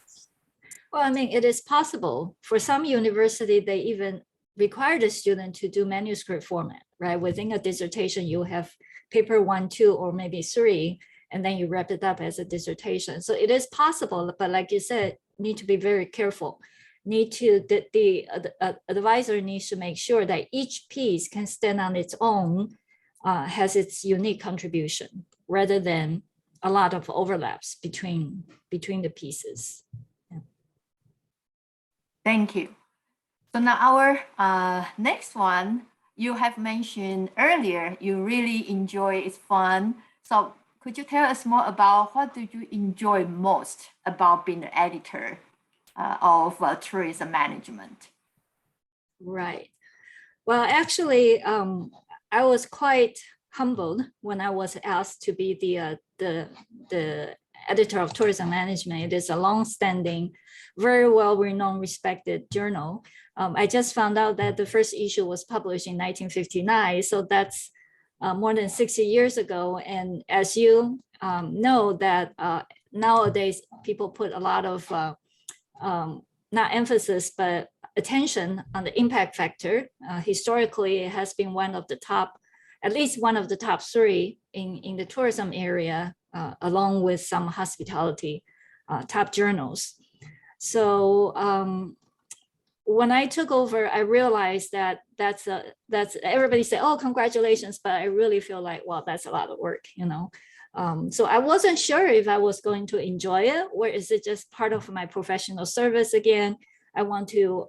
Well, I mean, it is possible. For some university, they even require the student to do manuscript format, right? Within a dissertation, you have paper 1, 2, or maybe 3, and then you wrap it up as a dissertation. So it is possible, but like you said, need to be very careful. The advisor needs to make sure that each piece can stand on its own, has its unique contribution, rather than a lot of overlaps between the pieces. Yeah. Thank you. So now our next one, you have mentioned earlier, you really enjoy, it's fun. So could you tell us more about what do you enjoy most about being an editor of tourism management? Right. Well, actually, I was quite humbled when I was asked to be the editor of tourism management. It is a long-standing, very well-renowned, respected journal. I just found out that the first issue was published in 1959, so that's more than 60 years ago. And as you know, that nowadays people put a lot of not emphasis, but attention on the impact factor. Historically, it has been one of the top, at least one of the top 3 in the tourism area, along with some hospitality top journals. So when I took over, I realized that that's everybody said, oh, congratulations, but I really feel like, well, that's a lot of work, So I wasn't sure if I was going to enjoy it, or is it just part of my professional service again? I want to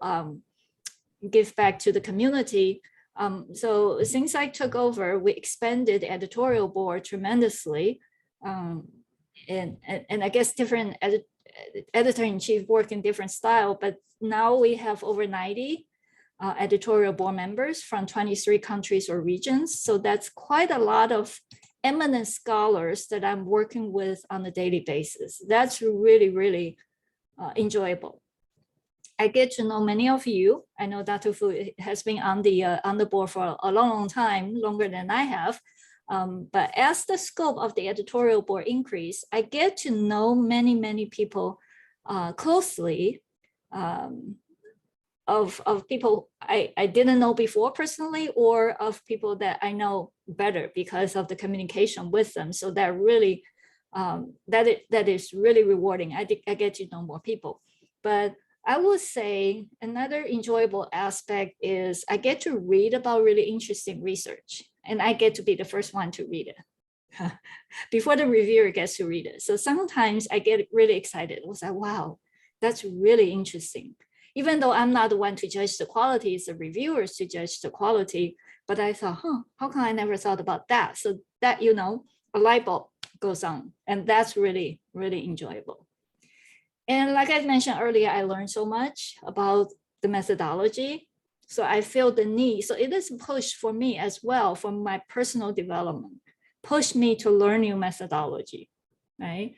give back to the community. So since I took over, we expanded the editorial board tremendously. And I guess different editor-in-chief work in different style, but now we have over 90 editorial board members from 23 countries or regions. So that's quite a lot of eminent scholars that I'm working with on a daily basis. That's really, really enjoyable. I get to know many of you. I know Dr. Fu has been on the board for a long, long time, longer than I have. But as the scope of the editorial board increase, I get to know many, many people closely, of people I didn't know before personally, or of people that I know better because of the communication with them. So that really, that is really rewarding. I get to know more people. But I would say another enjoyable aspect is I get to read about really interesting research, and I get to be the first one to read it before the reviewer gets to read it. So sometimes I get really excited. I was like, wow, that's really interesting. Even though I'm not the one to judge the quality, it's the reviewers to judge the quality. But I thought, how come I never thought about that? So that, a light bulb goes on, and that's really, really enjoyable. And like I mentioned earlier, I learned so much about the methodology. So I feel the need. So it is a push for me as well, for my personal development, push me to learn new methodology, right?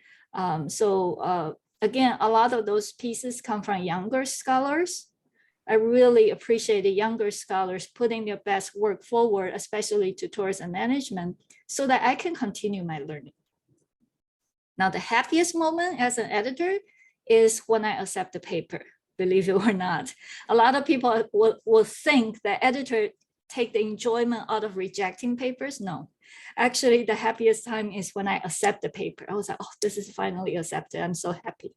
Again, a lot of those pieces come from younger scholars. I really appreciate the younger scholars putting their best work forward, especially to tourism management, so that I can continue my learning. Now, the happiest moment as an editor is when I accept the paper, believe it or not. A lot of people will think that editors take the enjoyment out of rejecting papers. No, actually the happiest time is when I accept the paper. I was like, oh, this is finally accepted. I'm so happy.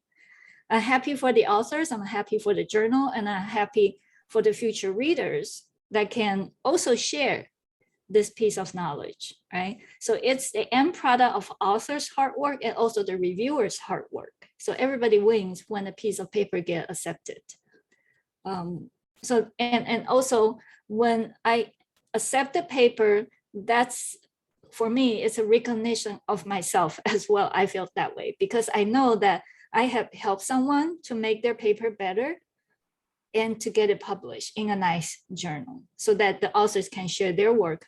I'm happy for the authors, I'm happy for the journal, and I'm happy for the future readers that can also share this piece of knowledge, right? So it's the end product of authors' hard work and also the reviewers' hard work. So everybody wins when a piece of paper gets accepted. And also when I accept the paper, that's, for me, it's a recognition of myself as well. I feel that way because I know that I have helped someone to make their paper better and to get it published in a nice journal so that the authors can share their work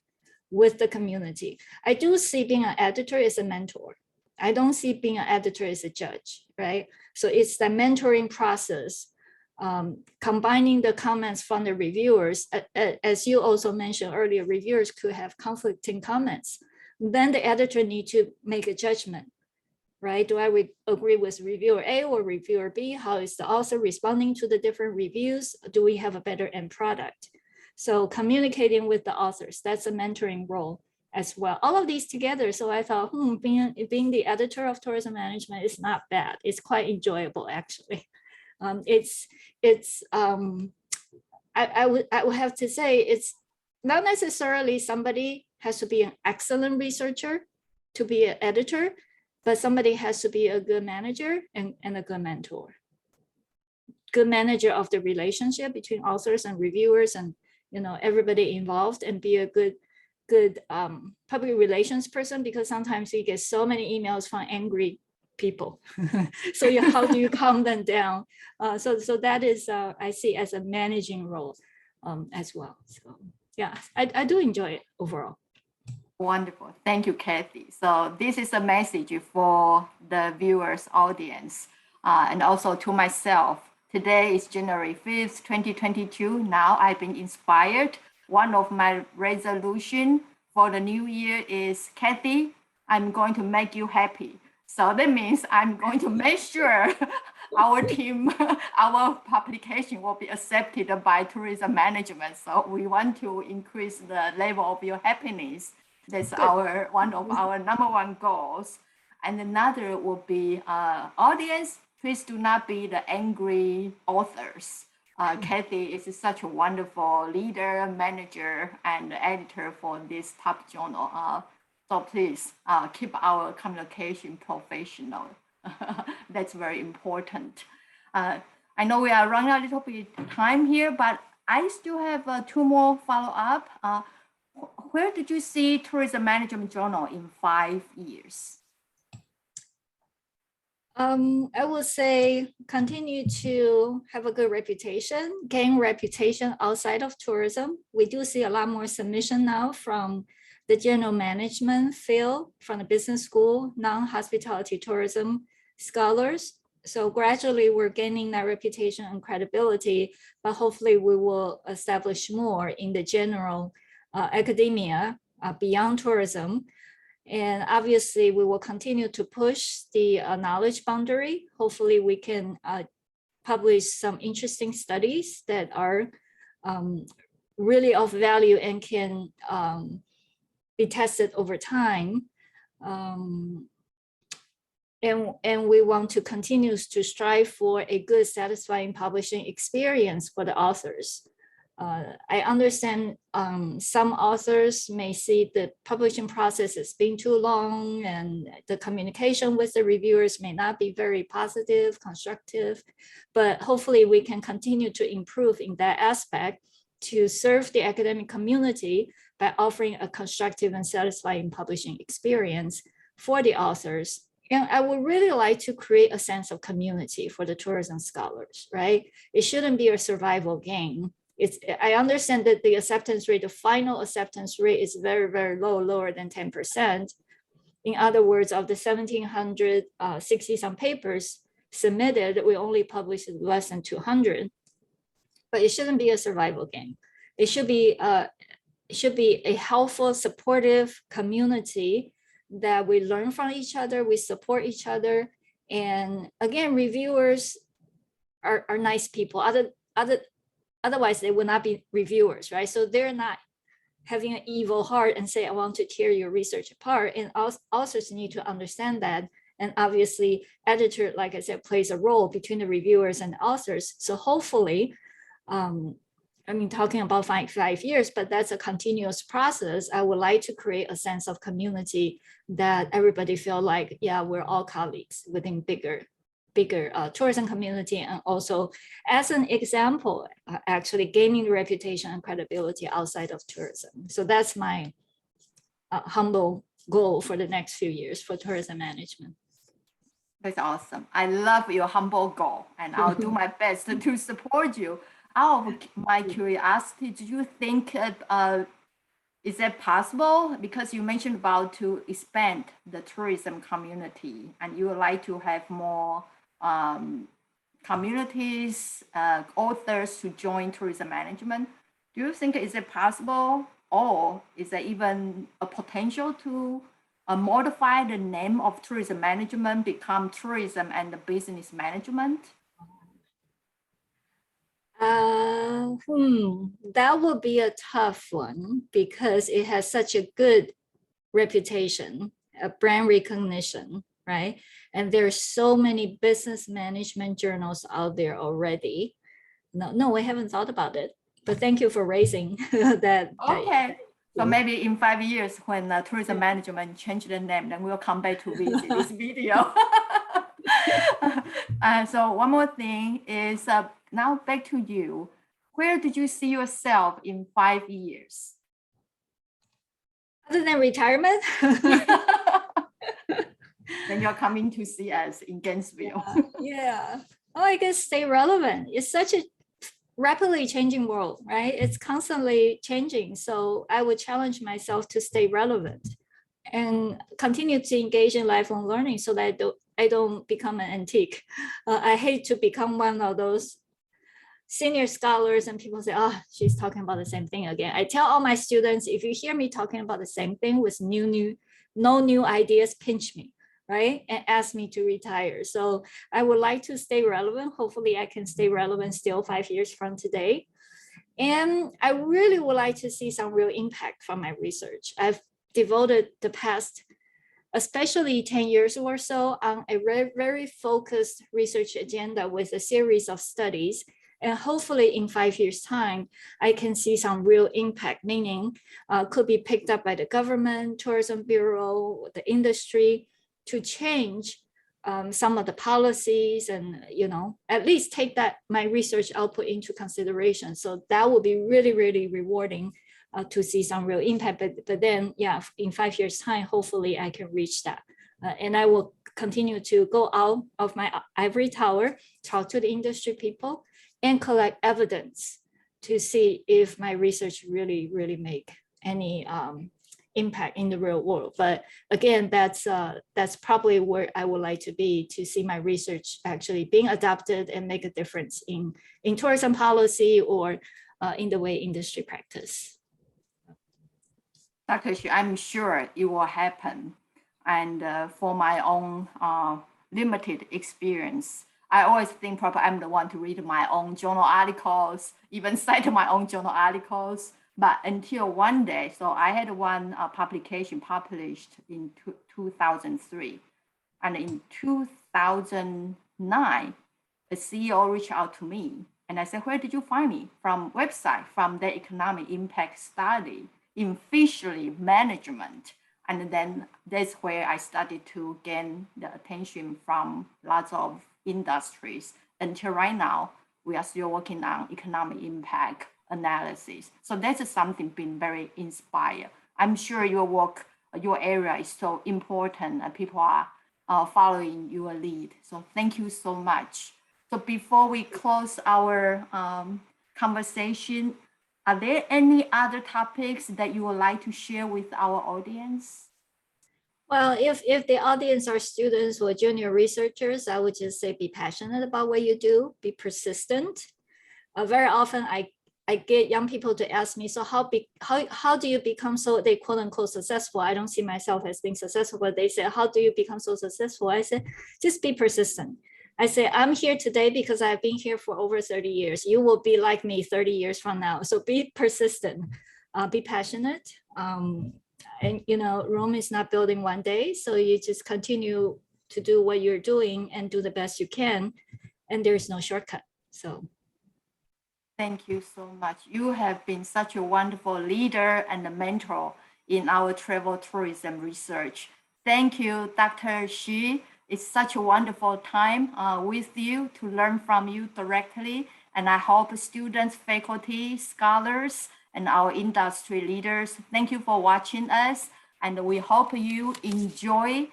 with the community. I do see being an editor as a mentor. I don't see being an editor as a judge, right? So it's the mentoring process, combining the comments from the reviewers. As you also mentioned earlier, reviewers could have conflicting comments. Then the editor needs to make a judgment, right? Do I agree with reviewer A or reviewer B? How is the author responding to the different reviews? Do we have a better end product? So communicating with the authors, that's a mentoring role as well. All of these together. So I thought, being the editor of tourism management is not bad. It's quite enjoyable, actually. I would have to say it's not necessarily somebody has to be an excellent researcher to be an editor, but somebody has to be a good manager and a good mentor. Good manager of the relationship between authors and reviewers and everybody involved, and be a good public relations person, because sometimes you get so many emails from angry people. So how do you calm them down? So that is I see as a managing role as well. So yeah, I do enjoy it overall. Wonderful. Thank you, Kathy. So this is a message for the viewers audience and also to myself. Today is January 5th, 2022. Now I've been inspired. One of my resolutions for the new year is, Kathy, I'm going to make you happy. So that means I'm going to make sure our team, our publication will be accepted by tourism management. So we want to increase the level of your happiness. That's one of our number one goals. And another will be audience. Please do not be the angry authors. Kathy is such a wonderful leader, manager, and editor for this top journal. So please keep our communication professional. That's very important. I know we are running a little bit of time here, but I still have 2 more follow-up. Where did you see Tourism Management Journal in 5 years? I would say continue to have a good reputation, gain reputation outside of tourism. We do see a lot more submission now from the general management field from the business school, non-hospitality tourism scholars. So gradually we're gaining that reputation and credibility, but hopefully we will establish more in the general academia beyond tourism. And obviously we will continue to push the knowledge boundary. Hopefully we can publish some interesting studies that are really of value and can be tested over time. And we want to continue to strive for a good, satisfying publishing experience for the authors. I understand some authors may see the publishing process as being too long, and the communication with the reviewers may not be very positive, constructive, but hopefully we can continue to improve in that aspect to serve the academic community by offering a constructive and satisfying publishing experience for the authors. And I would really like to create a sense of community for the tourism scholars, right? It shouldn't be a survival game. I understand that the acceptance rate, the final acceptance rate is very, very low, lower than 10%. In other words, of the 1,760 some papers submitted, we only published less than 200. But it shouldn't be a survival game. It should be a helpful, supportive community that we learn from each other, we support each other. And again, reviewers are nice people. Otherwise, they would not be reviewers, right? So they're not having an evil heart and say, I want to tear your research apart. And authors need to understand that. And obviously, editor, like I said, plays a role between the reviewers and the authors. So hopefully, I mean, talking about 5 years, but that's a continuous process. I would like to create a sense of community that everybody feel like, yeah, we're all colleagues within bigger tourism community. And also as an example, actually gaining reputation and credibility outside of tourism. So that's my humble goal for the next few years for tourism management. That's awesome. I love your humble goal, and I'll do my best to support you. Out of my curiosity, do you think is that possible? Because you mentioned about to expand the tourism community, and you would like to have more communities, authors to join tourism management. Do you think is it possible, or is there even a potential to modify the name of tourism management, become tourism and business management? That would be a tough one because it has such a good reputation, a brand recognition, right? And there's so many business management journals out there already. No, we haven't thought about it, but thank you for raising that. Okay. So maybe in 5 years when tourism management change the name, then we'll come back to visit this video. So one more thing is now back to you. Where did you see yourself in 5 years? Other than retirement? Then you're coming to see us in Gainesville. Yeah. Oh, I guess stay relevant. It's such a rapidly changing world, right? It's constantly changing. So I would challenge myself to stay relevant and continue to engage in lifelong learning so that I don't become an antique. I hate to become one of those senior scholars and people say, oh, she's talking about the same thing again. I tell all my students, if you hear me talking about the same thing with no new ideas, pinch me, right? And ask me to retire. So I would like to stay relevant. Hopefully I can stay relevant still 5 years from today. And I really would like to see some real impact from my research. I've devoted the past, especially 10 years or so, on a very focused research agenda with a series of studies. And hopefully in 5 years' time, I can see some real impact, meaning could be picked up by the government, tourism bureau, the industry to change some of the policies and, at least take my research output into consideration. So that would be really, really rewarding to see some real impact. But then, yeah, in 5 years' time, hopefully I can reach that. And I will continue to go out of my ivory tower, talk to the industry people, and collect evidence to see if my research really make any impact in the real world. But again, that's probably where I would like to be, to see my research actually being adopted and make a difference in tourism policy or in the way industry practice. Dr. Xu, I'm sure it will happen. And for my own limited experience, I always think probably I'm the one to read my own journal articles, even cite my own journal articles. But until one day, so I had one publication published in 2003. And in 2009, the CEO reached out to me. And I said, where did you find me? From website, from the economic impact study in fishery management. And then that's where I started to gain the attention from lots of industries. Until right now, we are still working on economic impact analysis. So that's something been very inspired. I'm sure your work, your area is so important and people are following your lead. So thank you so much. So before we close our conversation, are there any other topics that you would like to share with our audience? Well, if the audience are students or junior researchers, I would just say be passionate about what you do, be persistent. Very often I get young people to ask me, so how do you become so, they quote unquote successful? I don't see myself as being successful, but they say, how do you become so successful? I said, just be persistent. I say, I'm here today because I've been here for over 30 years. You will be like me 30 years from now. So be persistent, be passionate. And Rome is not built in one day. So you just continue to do what you're doing and do the best you can. And there's no shortcut. So. Thank you so much. You have been such a wonderful leader and a mentor in our travel tourism research. Thank you, Dr. Xu. It's such a wonderful time with you to learn from you directly. And I hope students, faculty, scholars, and our industry leaders, thank you for watching us. And we hope you enjoy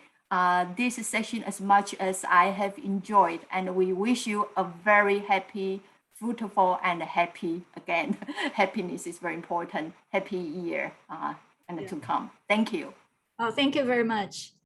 this session as much as I have enjoyed. And we wish you a very happy, fruitful, and happy, again, happiness is very important, happy year to come. Thank you. Oh, thank you very much.